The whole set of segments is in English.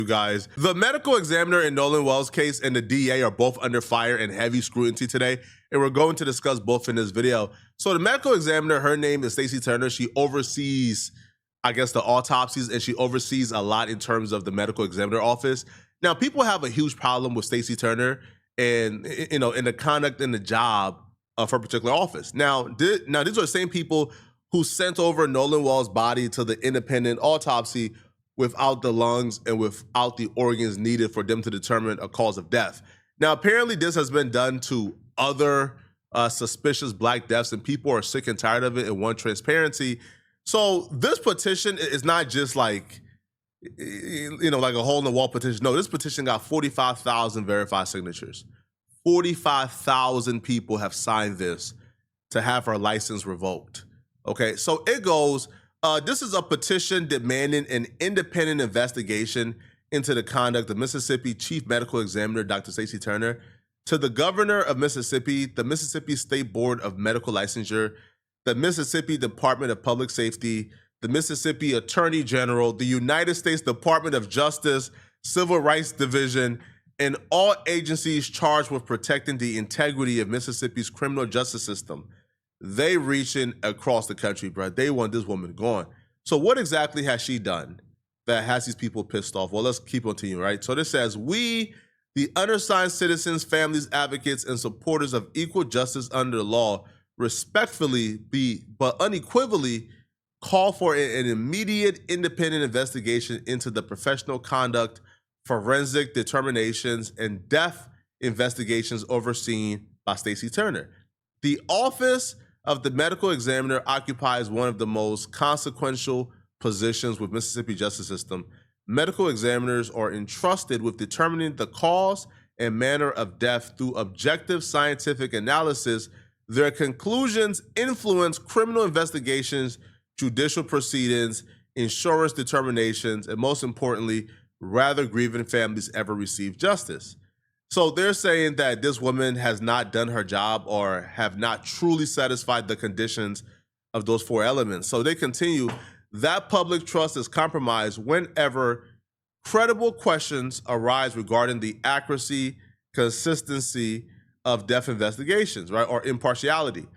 You guys, the medical examiner in Nolan Wells' case and the DA are both under fire and heavy scrutiny today, and we're going to discuss both in this video. So the medical examiner, her name is Stacy Turner. She oversees, I guess, the autopsies, and she oversees a lot in terms of the medical examiner office. Now, people have a huge problem with Stacy Turner and, in the conduct and the job of her particular office. Now these are the same people who sent over Nolan Wells' body to the independent autopsy without the lungs and without the organs needed for them to determine a cause of death. Now, apparently this has been done to other suspicious Black deaths, and people are sick and tired of it and want transparency. So this petition is not just like, like a hole-in-the-wall petition. No, this petition got 45,000 verified signatures. 45,000 people have signed this to have her license revoked. Okay, so it goes, this is a petition demanding an independent investigation into the conduct of Mississippi Chief Medical Examiner Dr. Stacy Turner, to the governor of Mississippi, the Mississippi State Board of Medical Licensure, the Mississippi Department of Public Safety, the Mississippi Attorney General, the United States Department of Justice, Civil Rights Division, and all agencies charged with protecting the integrity of Mississippi's criminal justice system. They reaching across the country, bro. They want this woman gone. So what exactly has she done that has these people pissed off? Well, let's keep on to you, right? So this says, we, the undersigned citizens, families, advocates, and supporters of equal justice under the law, respectfully but unequivocally call for an immediate independent investigation into the professional conduct, forensic determinations, and death investigations overseen by Stacy Turner. The office of the medical examiner occupies one of the most consequential positions with Mississippi justice system. Medical examiners are entrusted with determining the cause and manner of death through objective scientific analysis. Their conclusions influence criminal investigations, judicial proceedings, insurance determinations, and most importantly, whether grieving families ever receive justice. So they're saying that this woman has not done her job or have not truly satisfied the conditions of those four elements. So they continue, that public trust is compromised whenever credible questions arise regarding the accuracy, consistency of death investigations, right, or impartiality.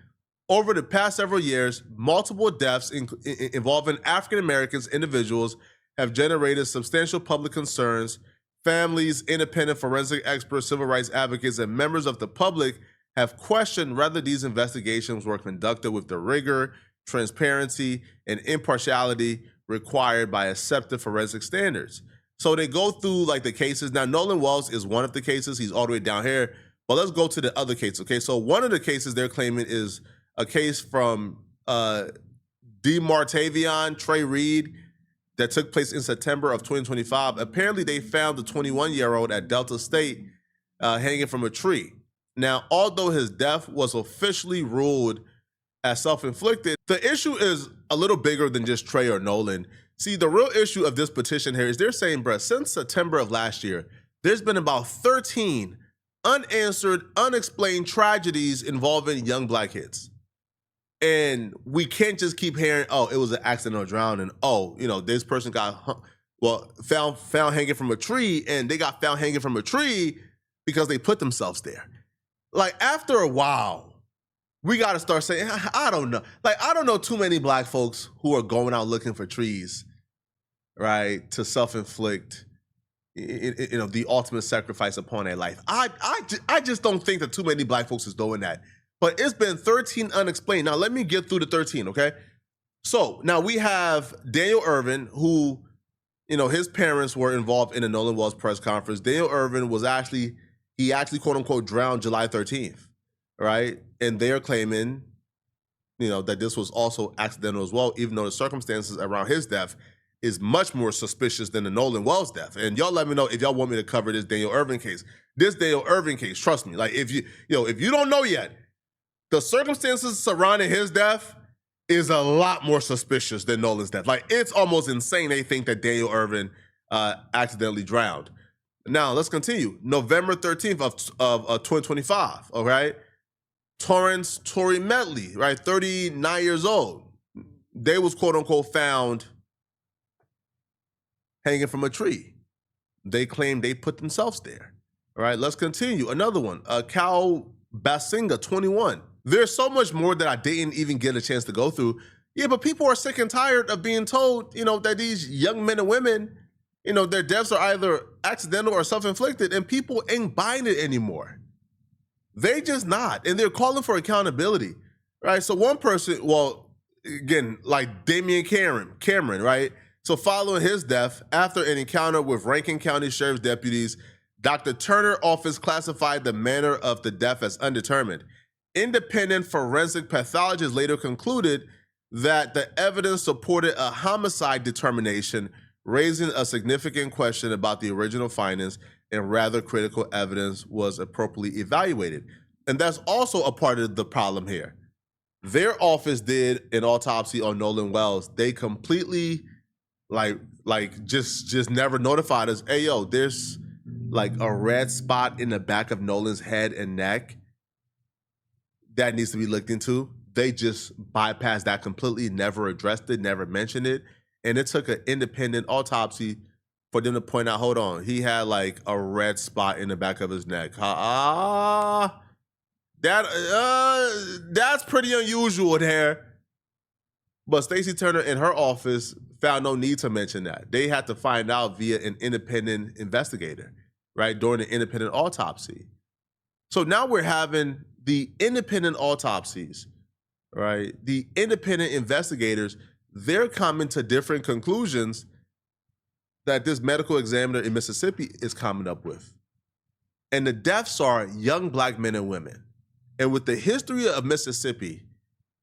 Over the past several years, multiple deaths involving African Americans individuals have generated substantial public concerns. Families, independent forensic experts, civil rights advocates, and members of the public have questioned whether these investigations were conducted with the rigor, transparency, and impartiality required by accepted forensic standards. So they go through like the cases. Now, Nolan Wells is one of the cases. He's all the way down here. But let's go to the other case, okay? So one of the cases they're claiming is a case from DeMartavion Trey Reed that took place in September of 2025. Apparently, they found the 21-year-old at Delta State hanging from a tree. Now, although his death was officially ruled as self-inflicted, the issue is a little bigger than just Trey or Nolan. See, the real issue of this petition here is they're saying, bruh, since September of last year, there's been about 13 unanswered, unexplained tragedies involving young Black kids. And we can't just keep hearing, oh, it was an accident or drowning. Oh, this person got, found hanging from a tree, and they got found hanging from a tree because they put themselves there. Like, after a while, we got to start saying, I don't know. Like, I don't know too many Black folks who are going out looking for trees, right, to self-inflict, the ultimate sacrifice upon their life. I just don't think that too many Black folks is doing that. But it's been 13 unexplained. Now, let me get through the 13, okay? So now we have Daniel Irvin, who, his parents were involved in the Nolan Wells press conference. Daniel Irvin was actually quote unquote drowned July 13th, right? And they're claiming, that this was also accidental as well, even though the circumstances around his death is much more suspicious than the Nolan Wells death. And y'all let me know if y'all want me to cover this Daniel Irvin case. This Daniel Irvin case, trust me, like if you don't know yet, the circumstances surrounding his death is a lot more suspicious than Nolan's death. Like, it's almost insane they think that Daniel Irvin accidentally drowned. Now, let's continue. November 13th of 2025, all right? Torrance Tory Medley, right, 39 years old. They was, quote unquote, found hanging from a tree. They claim they put themselves there. All right, let's continue. Another one, Cal Basinga, 21. There's so much more that I didn't even get a chance to go through. Yeah, but people are sick and tired of being told, that these young men and women, their deaths are either accidental or self-inflicted, and people ain't buying it anymore. They just not, and they're calling for accountability, right? So one person, well, again, like Damian Cameron, right? So following his death, after an encounter with Rankin County Sheriff's deputies, Dr. Turner's office classified the manner of the death as undetermined. Independent forensic pathologists later concluded that the evidence supported a homicide determination, raising a significant question about the original findings, and rather critical evidence was appropriately evaluated. And that's also a part of the problem here. Their office did an autopsy on Nolan Wells. They completely just never notified us, hey, yo, there's like a red spot in the back of Nolan's head and neck that needs to be looked into. They just bypassed that completely, never addressed it, never mentioned it. And it took an independent autopsy for them to point out, hold on, he had like a red spot in the back of his neck. That's pretty unusual there. But Stacy Turner in her office found no need to mention that. They had to find out via an independent investigator, right, during the independent autopsy. So now we're having the independent autopsies, right? The independent investigators, they're coming to different conclusions that this medical examiner in Mississippi is coming up with. And the deaths are young Black men and women. And with the history of Mississippi,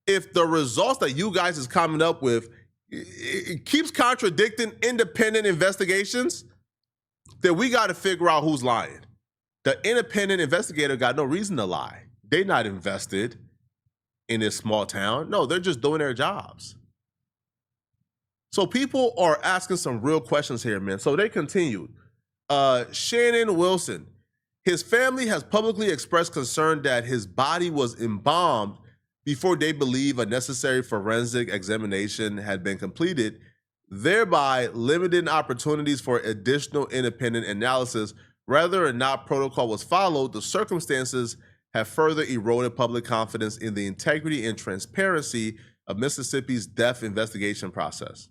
if the results that you guys is coming up with, it keeps contradicting independent investigations, then we got to figure out who's lying. The independent investigator got no reason to lie. They're not invested in this small town. No, they're just doing their jobs. So people are asking some real questions here, man. So they continued. Shannon Wilson, his family has publicly expressed concern that his body was embalmed before they believe a necessary forensic examination had been completed, thereby limiting opportunities for additional independent analysis. Whether or not protocol was followed, the circumstances have further eroded public confidence in the integrity and transparency of Mississippi's death investigation process.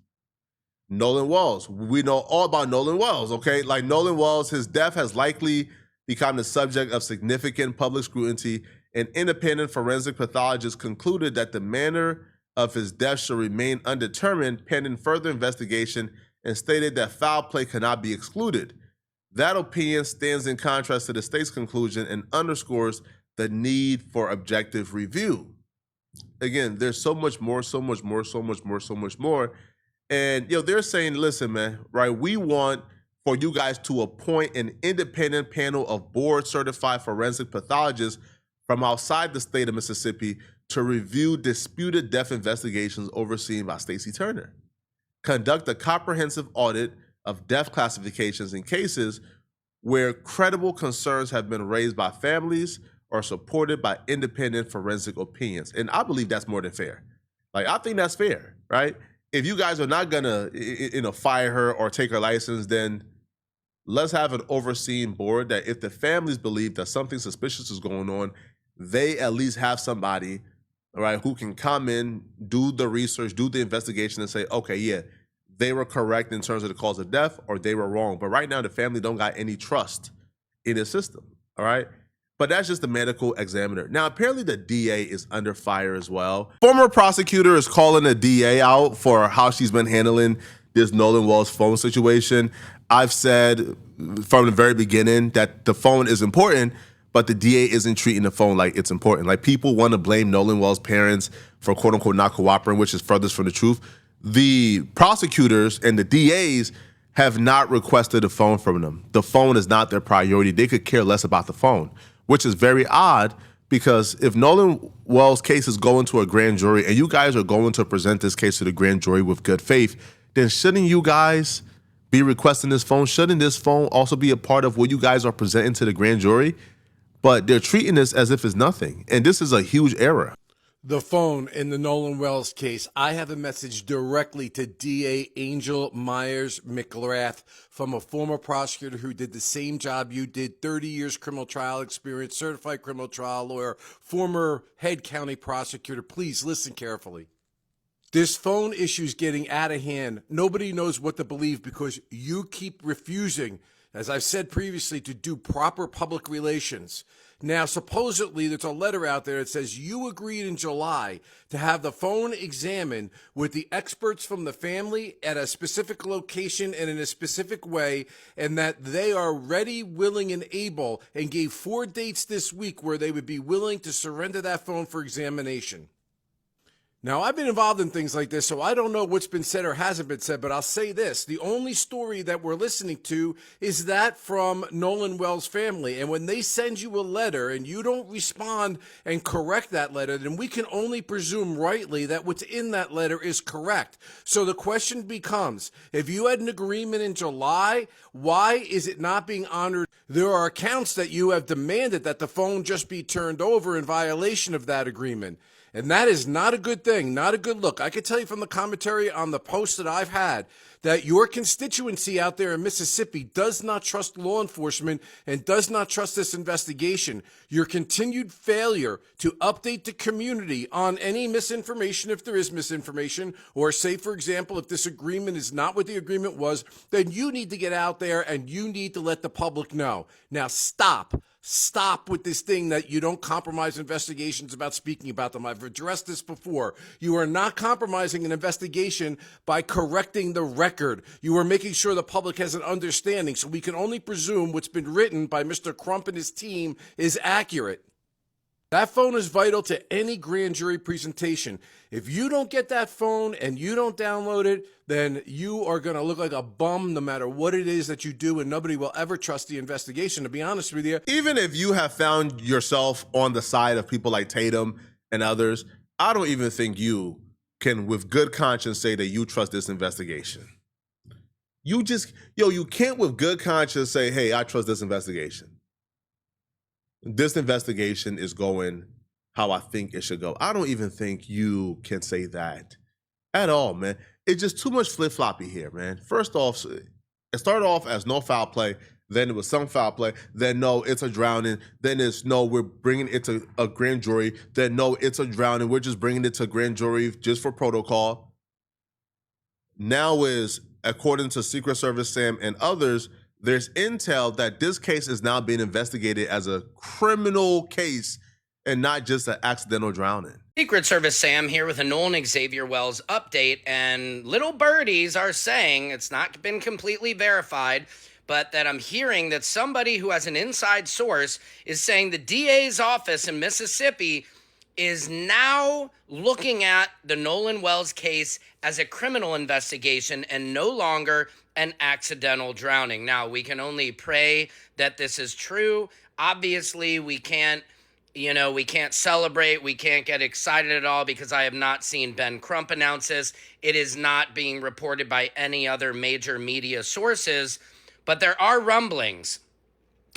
Nolan Wells, we know all about Nolan Wells, okay? Like Nolan Wells, his death has likely become the subject of significant public scrutiny, and independent forensic pathologists concluded that the manner of his death should remain undetermined pending further investigation, and stated that foul play cannot be excluded. That opinion stands in contrast to the state's conclusion and underscores the need for objective review. Again, there's so much more. And they're saying, listen, man, right? We want for you guys to appoint an independent panel of board-certified forensic pathologists from outside the state of Mississippi to review disputed death investigations overseen by Stacy Turner. Conduct a comprehensive audit of death classifications in cases where credible concerns have been raised by families or supported by independent forensic opinions. And I believe that's more than fair. Like, I think that's fair, right? If you guys are not gonna, fire her or take her license, then let's have an overseeing board that if the families believe that something suspicious is going on, they at least have somebody, all right, who can come in, do the research, do the investigation, and say, okay, yeah, they were correct in terms of the cause of death, or they were wrong. But right now, the family don't got any trust in the system, all right? But that's just the medical examiner. Now, apparently the DA is under fire as well. Former prosecutor is calling the DA out for how she's been handling this Nolan Wells phone situation. I've said from the very beginning that the phone is important, but the DA isn't treating the phone like it's important. Like, people want to blame Nolan Wells' parents for quote unquote not cooperating, which is furthest from the truth. The prosecutors and the DAs have not requested a phone from them. The phone is not their priority. They could care less about the phone, which is very odd, because if Nolan Wells' case is going to a grand jury and you guys are going to present this case to the grand jury with good faith, then shouldn't you guys be requesting this phone? Shouldn't this phone also be a part of what you guys are presenting to the grand jury? But they're treating this as if it's nothing. And this is a huge error. The phone in the Nolan Wells case. I have a message directly to DA Angel Myers McGrath from a former prosecutor who did the same job you did, 30 years criminal trial experience, certified criminal trial lawyer, former head county prosecutor. Please listen carefully. This phone issue is getting out of hand. Nobody knows what to believe because you keep refusing, as I've said previously, to do proper public relations. Now, supposedly, there's a letter out there that says you agreed in July to have the phone examined with the experts from the family at a specific location and in a specific way, and that they are ready, willing, and able, and gave 4 dates this week where they would be willing to surrender that phone for examination. Now, I've been involved in things like this, so I don't know what's been said or hasn't been said, but I'll say this. The only story that we're listening to is that from Nolan Wells' family. And when they send you a letter and you don't respond and correct that letter, then we can only presume rightly that what's in that letter is correct. So the question becomes, if you had an agreement in July, why is it not being honored? There are accounts that you have demanded that the phone just be turned over in violation of that agreement. And that is not a good thing, not a good look. I can tell you from the commentary on the posts that I've had that your constituency out there in Mississippi does not trust law enforcement and does not trust this investigation. Your continued failure to update the community on any misinformation, if there is misinformation, or say, for example, if this agreement is not what the agreement was, then you need to get out there and you need to let the public know. Now, stop. Stop with this thing that you don't compromise investigations about speaking about them. I've addressed this before. You are not compromising an investigation by correcting the record. You are making sure the public has an understanding, so we can only presume what's been written by Mr. Crump and his team is accurate. That phone is vital to any grand jury presentation. If you don't get that phone and you don't download it, then you are going to look like a bum no matter what it is that you do, and nobody will ever trust the investigation, to be honest with you. Even if you have found yourself on the side of people like Tatum and others, I don't even think you can, with good conscience, say that you trust this investigation. You can't with good conscience say, hey, I trust this investigation. This investigation is going how I think it should go. I don't even think you can say that at all, man. It's just too much flip-floppy here, man. First off, it started off as no foul play, then it was some foul play, then no, it's a drowning, then it's no, we're bringing it to a grand jury, then no, it's a drowning, we're just bringing it to grand jury just for protocol. Now is, according to Secret Service Sam and others, there's intel that this case is now being investigated as a criminal case and not just an accidental drowning. Secret Service Sam here with a Nolan Xavier Wells update, and little birdies are saying, it's not been completely verified, but that I'm hearing that somebody who has an inside source is saying the DA's office in Mississippi is now looking at the Nolan Wells case as a criminal investigation and no longer an accidental drowning. Now, we can only pray that this is true. Obviously, we can't celebrate. We can't get excited at all because I have not seen Ben Crump announce this. It is not being reported by any other major media sources, but there are rumblings.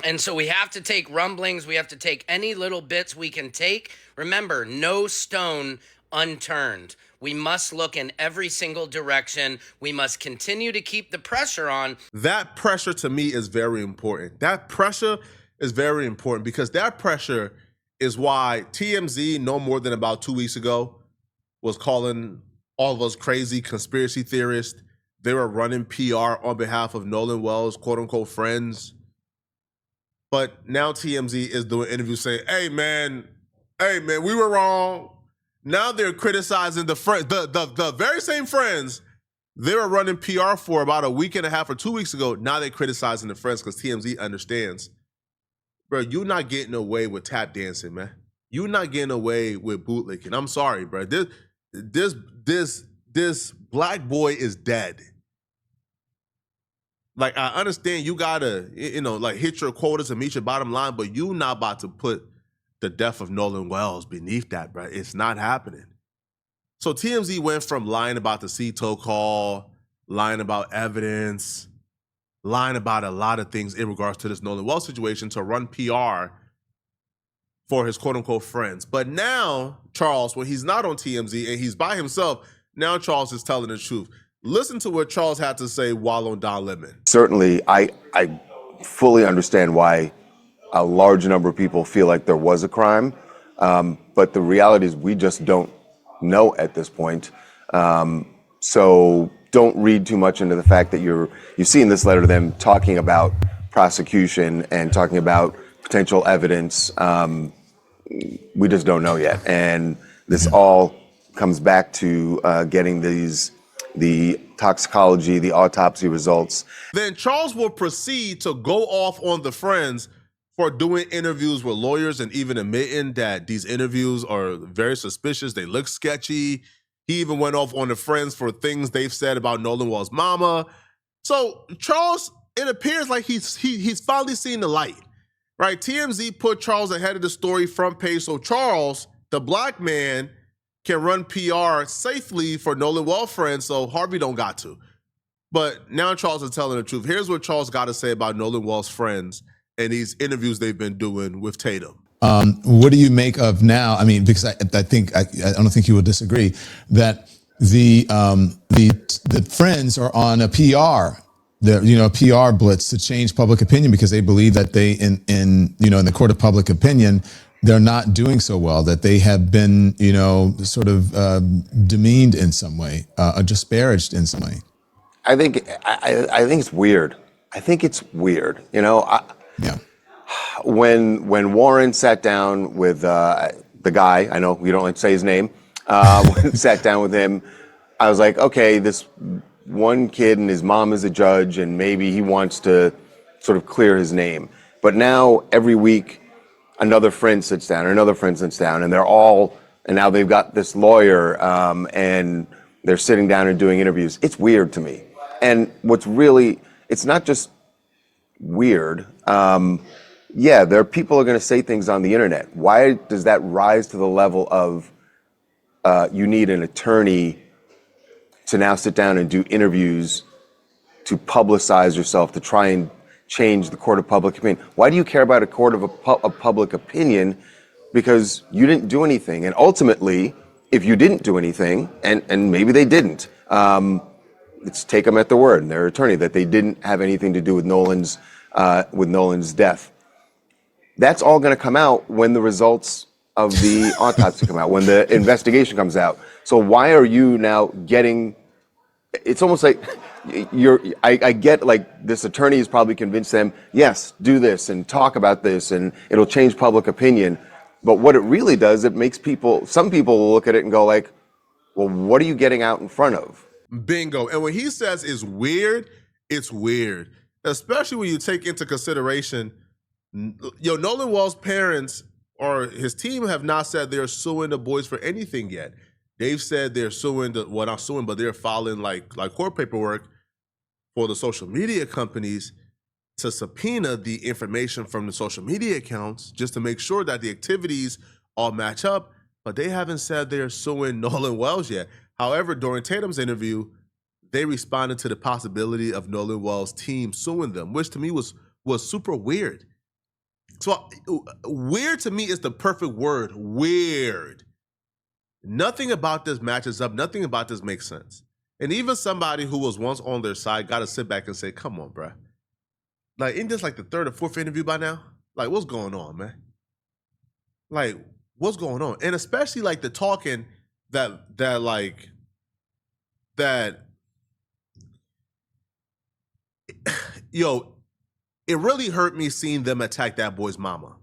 And so we have to take rumblings. We have to take any little bits we can take. Remember, no stone unturned. We must look in every single direction. We must continue to keep the pressure on. That pressure to me is very important. That pressure is very important because that pressure is why TMZ, no more than about 2 weeks ago, was calling all of us crazy conspiracy theorists. They were running PR on behalf of Nolan Wells' quote unquote friends. But now TMZ is doing interviews saying, hey man, we were wrong. Now they're criticizing the very same friends they were running PR for about a week and a half or 2 weeks ago. Now they're criticizing the friends because TMZ understands. Bro, you're not getting away with tap dancing, man. You're not getting away with bootlicking. I'm sorry, bro. This black boy is dead. Like, I understand you gotta, hit your quotas and meet your bottom line, but you not about to put the death of Nolan Wells beneath that, bro. It's not happening. So TMZ went from lying about the CTO call, lying about evidence, lying about a lot of things in regards to this Nolan Wells situation to run PR for his quote-unquote friends. But now, Charles, when he's not on TMZ and he's by himself, now Charles is telling the truth. Listen to what Charles had to say while on Don Lemon. Certainly, I fully understand why a large number of people feel like there was a crime, but the reality is we just don't know at this point. So don't read too much into the fact that you see in this letter to them talking about prosecution and talking about potential evidence. We just don't know yet. And this all comes back to getting the toxicology, the autopsy results. Then Charles will proceed to go off on the friends for doing interviews with lawyers and even admitting that these interviews are very suspicious. They look sketchy. He even went off on the friends for things they've said about Nolan Well's mama. So Charles, it appears like he's finally seen the light, right? TMZ put Charles ahead of the story front page. So Charles, the black man, can run PR safely for Nolan Well friends, so Harvey don't got to. But now Charles is telling the truth. Here's what Charles got to say about Nolan Well's friends and these interviews they've been doing with Tatum. What do you make of now? I mean, because I don't think you will disagree that the friends are on a PR, PR blitz to change public opinion because they believe that they in the court of public opinion, they're not doing so well, that they have been, sort of demeaned in some way, disparaged in some way. I think it's weird. I think it's weird. Yeah. When Warren sat down with the guy, I know we don't like to say his name, sat down with him, I was like, okay, this one kid and his mom is a judge, and maybe he wants to sort of clear his name. But now every week, another friend sits down, and now they've got this lawyer, and they're sitting down and doing interviews. It's weird to me. And it's not just weird. There are people who are going to say things on the internet. Why does that rise to the level of you need an attorney to now sit down and do interviews to publicize yourself, to try and change the court of public opinion? Why do you care about a court of public opinion? Because you didn't do anything. And ultimately, if you didn't do anything, and maybe they didn't, let's take them at their word and their attorney that they didn't have anything to do with Nolan's death. That's all going to come out when the results of the autopsy come out, when the investigation comes out. So why are you now getting? It's almost like I get like this attorney has probably convinced them, yes, do this and talk about this and it'll change public opinion. But what it really does, it makes some people will look at it and go like, well, what are you getting out in front of? Bingo. And when he says it's weird, especially when you take into consideration, Nolan Well's parents or his team have not said they're suing the boys for anything yet. They've said they're suing, not suing, but they're filing like court paperwork for the social media companies to subpoena the information from the social media accounts just to make sure that the activities all match up. But they haven't said they're suing Nolan Wells yet. However, during Tatum's interview, they responded to the possibility of Nolan Wells' team suing them, which to me was super weird. So weird to me is the perfect word, weird. Nothing about this matches up. Nothing about this makes sense. And even somebody who was once on their side got to sit back and say, come on, bruh. Like, isn't this like the third or fourth interview by now? Like, what's going on, man? Like, what's going on? And especially like the talking that it really hurt me seeing them attack that boy's mama.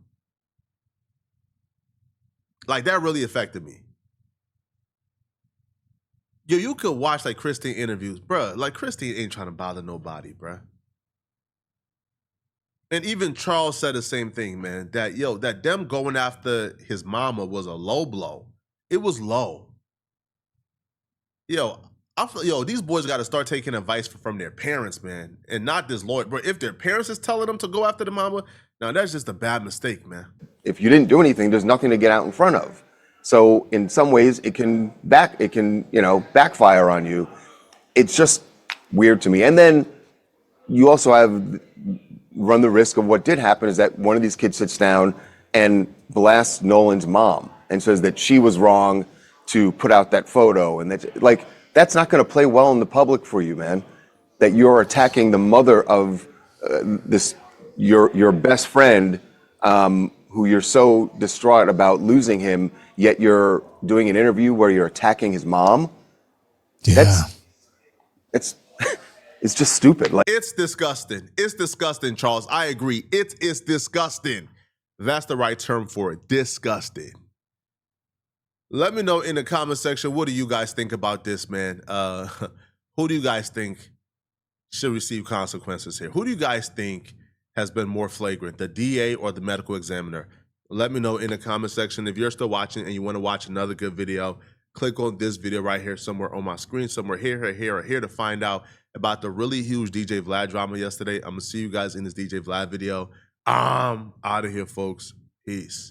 Like, that really affected me. You could watch like Christine interviews, bruh. Like, Christine ain't trying to bother nobody, bruh. And even Charles said the same thing, man. That them going after his mama was a low blow. It was low. These boys got to start taking advice from their parents, man, and not this lawyer. Bro, if their parents is telling them to go after the mama, now that's just a bad mistake, man. If you didn't do anything, there's nothing to get out in front of. So in some ways, it can backfire on you. It's just weird to me. And then you also run the risk of what did happen is that one of these kids sits down and blasts Nolan's mom and says that she was wrong to put out that photo, and that's not going to play well in the public for you, man. That you're attacking the mother of your best friend, who you're so distraught about losing him, yet you're doing an interview where you're attacking his mom. Yeah. It's it's just stupid. Like, It's disgusting. It's disgusting, Charles. I agree. It is disgusting. That's the right term for it. Disgusting. Let me know in the comment section, what do you guys think about this, man? Who do you guys think should receive consequences here? Who do you guys think has been more flagrant, the DA or the medical examiner? Let me know in the comment section. If you're still watching and you want to watch another good video, click on this video right here somewhere on my screen, somewhere here or here to find out about the really huge DJ Vlad drama yesterday. I'm going to see you guys in this DJ Vlad video. I'm out of here, folks. Peace.